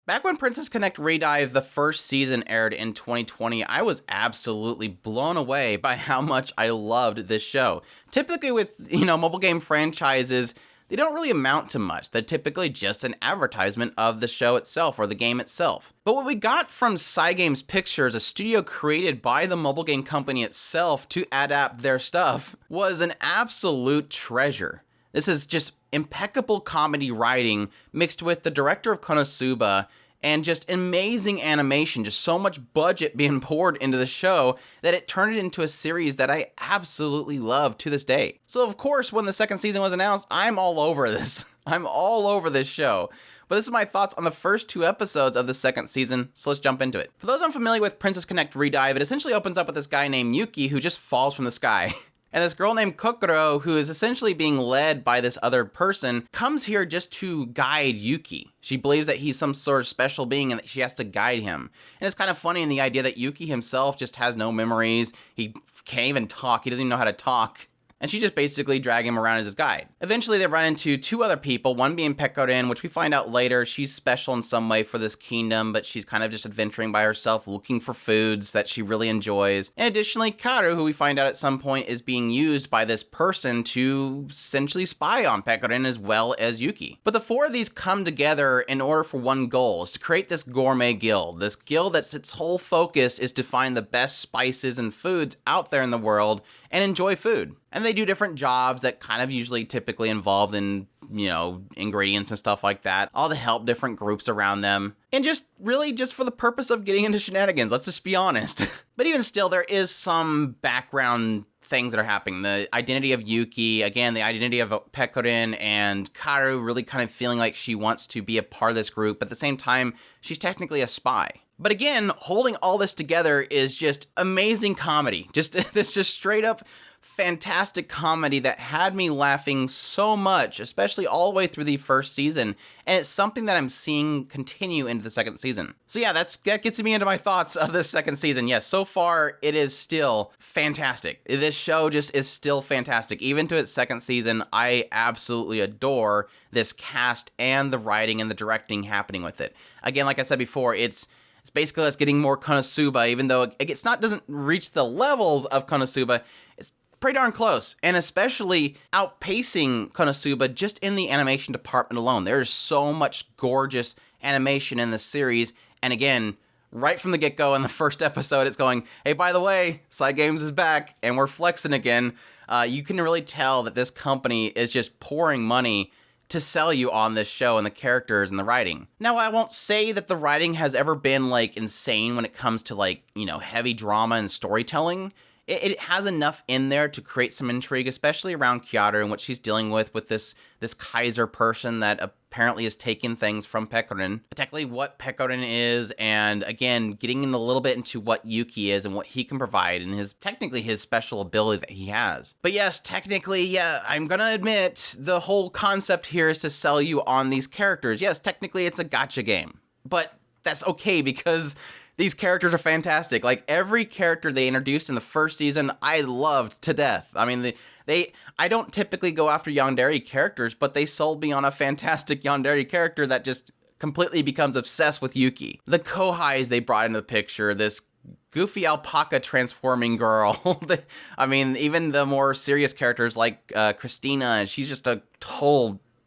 Back when Princess Connect Redive, the first season, aired in 2020, I was absolutely blown away by how much I loved this show. Typically with, mobile game franchises, they don't really amount to much. They're typically just an advertisement of the show itself or the game itself. But what we got from Cygames Pictures, a studio created by the mobile game company itself to adapt their stuff, was an absolute treasure. This is just impeccable comedy writing mixed with the director of Konosuba and just amazing animation, just so much budget being poured into the show that it turned it into a series that I absolutely love to this day. So of course, when the second season was announced, I'm all over this. I'm all over this show. But this is my thoughts on the first 2 episodes of the second season, so let's jump into it. For those unfamiliar with Princess Connect Redive, it essentially opens up with this guy named Yuki who just falls from the sky. And this girl named Kokoro, who is essentially being led by this other person, comes here just to guide Yuki. She believes that he's some sort of special being and that she has to guide him. And it's kind of funny in the idea that Yuki himself just has no memories. He can't even talk. He doesn't even know how to talk. And she just basically drag him around as his guide. Eventually, they run into 2 other people, one being Pekorin, which we find out later she's special in some way for this kingdom, but she's kind of just adventuring by herself, looking for foods that she really enjoys. And additionally, Karu, who we find out at some point is being used by this person to essentially spy on Pekorin as well as Yuki. But the 4 of these come together in order for one goal, is to create this gourmet guild. This guild that's its whole focus is to find the best spices and foods out there in the world and enjoy food. And they do different jobs that kind of usually typically involve in, ingredients and stuff like that, all to help different groups around them. And just really just for the purpose of getting into shenanigans, let's just be honest. But even still, there is some background things that are happening. The identity of Yuki, again, the identity of Pekorin and Karu really kind of feeling like she wants to be a part of this group, but at the same time, she's technically a spy. But again, holding all this together is just amazing comedy. This just straight up fantastic comedy that had me laughing so much, especially all the way through the first season. And it's something that I'm seeing continue into the second season. So yeah, that gets me into my thoughts of this second season. Yes, so far it is still fantastic. This show just is still fantastic. Even to its second season, I absolutely adore this cast and the writing and the directing happening with it. Again, like I said before, it's basically us getting more Konosuba, even though doesn't reach the levels of Konosuba. It's pretty darn close, and especially outpacing Konosuba just in the animation department alone. There's so much gorgeous animation in this series, and again, right from the get-go in the first episode, it's going, hey, by the way, Cygames is back, and we're flexing again. You can really tell that this company is just pouring money to sell you on this show and the characters and the writing. Now, I won't say that the writing has ever been, insane when it comes to, heavy drama and storytelling. It has enough in there to create some intrigue, especially around Kyaru and what she's dealing with this Kaiser person that apparently is taking things from Pekorin. Technically what Pekorin is, and again, getting in a little bit into what Yuki is and what he can provide and his special ability that he has. But yes, technically, yeah, I'm gonna admit, the whole concept here is to sell you on these characters. Yes, technically it's a gacha game, but that's okay because these characters are fantastic. Every character they introduced in the first season, I loved to death. I mean, I don't typically go after yandere characters, but they sold me on a fantastic yandere character that just completely becomes obsessed with Yuki. The Kohais they brought into the picture, this goofy alpaca transforming girl. Even the more serious characters like Christina, she's just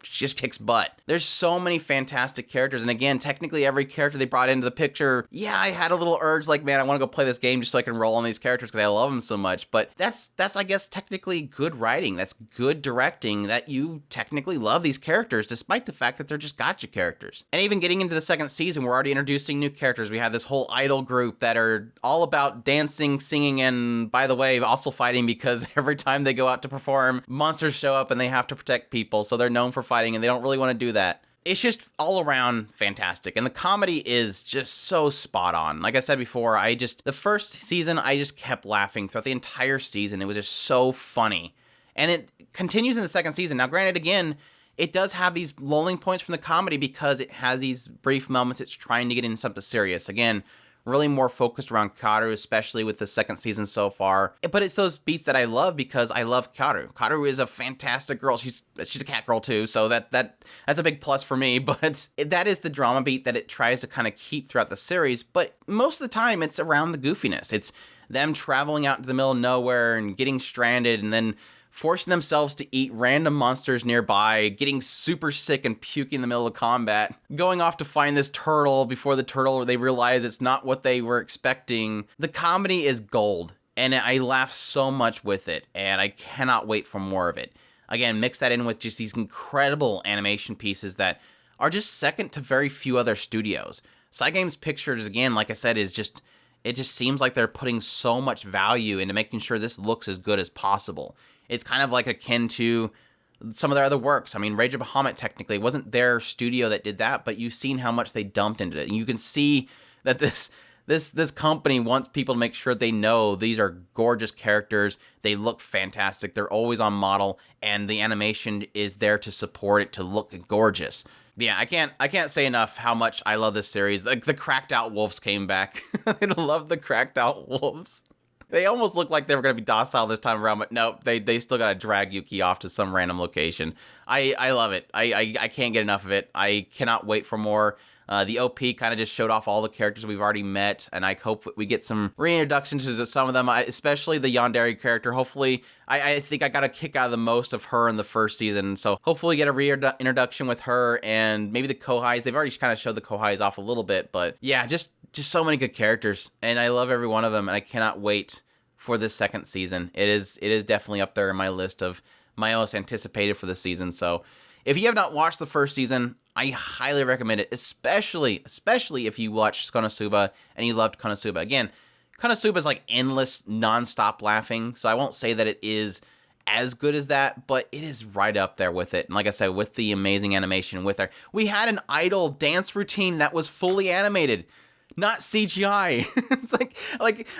she just kicks butt. There's so many fantastic characters, and again, technically every character they brought into the picture, yeah, I had a little urge, man, I want to go play this game just so I can roll on these characters because I love them so much, but that's I guess, technically good writing, that's good directing, that you technically love these characters, despite the fact that they're just gacha characters. And even getting into the second season, we're already introducing new characters. We have this whole idol group that are all about dancing, singing, and, by the way, also fighting, because every time they go out to perform, monsters show up and they have to protect people, so they're known for fighting, and they don't really want to do that. It's just all around fantastic, and the comedy is just so spot on. Like I said before, the first season, I just kept laughing throughout the entire season. It was just so funny, and it continues in the second season. Now, granted, again, it does have these lulling points from the comedy because it has these brief moments it's trying to get into something serious. Again, really more focused around Kaoru, especially with the second season so far. But it's those beats that I love because I love Kaoru. Kaoru is a fantastic girl. She's a cat girl too, so that's a big plus for me. But that is the drama beat that it tries to kind of keep throughout the series. But most of the time, it's around the goofiness. It's them traveling out into the middle of nowhere and getting stranded, and then forcing themselves to eat random monsters nearby, getting super sick and puking in the middle of combat, going off to find this turtle before the turtle they realize it's not what they were expecting. The comedy is gold, and I laugh so much with it, and I cannot wait for more of it. Again, mix that in with just these incredible animation pieces that are just second to very few other studios. Cygames Pictures, again, like I said, it just seems like they're putting so much value into making sure this looks as good as possible. It's kind of like akin to some of their other works. I mean, Rage of Bahamut technically it wasn't their studio that did that, but you've seen how much they dumped into it. And you can see that this company wants people to make sure they know these are gorgeous characters. They look fantastic. They're always on model, and the animation is there to support it to look gorgeous. Yeah, I can't say enough how much I love this series. Like the cracked out wolves came back. I love the cracked out wolves. They almost looked like they were going to be docile this time around, but nope, they still got to drag Yuki off to some random location. I love it. I can't get enough of it. I cannot wait for more. The OP kind of just showed off all the characters we've already met, and I hope we get some reintroductions to some of them, especially the Yandere character. Hopefully, I think I got a kick out of the most of her in the first season, so hopefully get a reintroduction with her, and maybe the Kohais. They've already kind of showed the Kohais off a little bit, but yeah, just so many good characters, and I love every one of them, and I cannot wait for this second season. It is definitely up there in my list of my most anticipated for the season. So if you have not watched the first season, I highly recommend it, especially if you watched Konosuba and you loved Konosuba. Again, Konosuba is like endless, nonstop laughing, so I won't say that it is as good as that, but it is right up there with it. And like I said, with the amazing animation we had an idol dance routine that was fully animated, not CGI. It's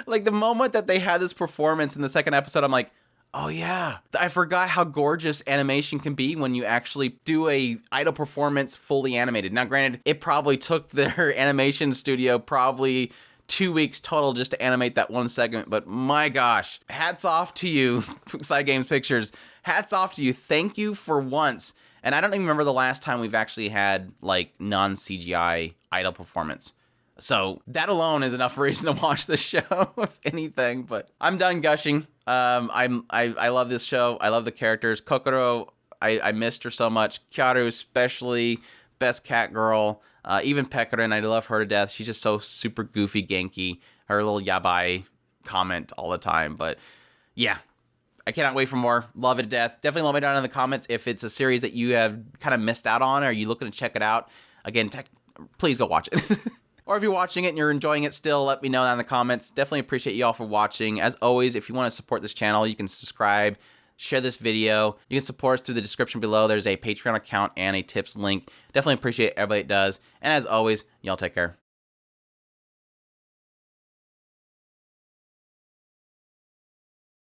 like the moment that they had this performance in the second episode, I'm like, oh yeah, I forgot how gorgeous animation can be when you actually do a idol performance fully animated. Now, granted, it probably took their animation studio probably 2 weeks total just to animate that one segment, but my gosh, hats off to you, Cygames Pictures. Hats off to you. Thank you for once. And I don't even remember the last time we've actually had like non-CGI idol performance. So that alone is enough reason to watch this show, if anything. But I'm done gushing. I love this show. I love the characters. Kokoro, I missed her so much. Kaoru especially, best cat girl. Even Pecorin, I love her to death. She's just so super goofy, Genki. Her little yabai comment all the time. But yeah, I cannot wait for more. Love it to death. Definitely let me know down in the comments if it's a series that you have kind of missed out on, or are you looking to check it out. Again, please go watch it. Or if you're watching it and you're enjoying it still, let me know down in the comments. Definitely appreciate you all for watching. As always, if you want to support this channel, you can subscribe, share this video. You can support us through the description below. There's a Patreon account and a tips link. Definitely appreciate everybody that does. And as always, y'all take care.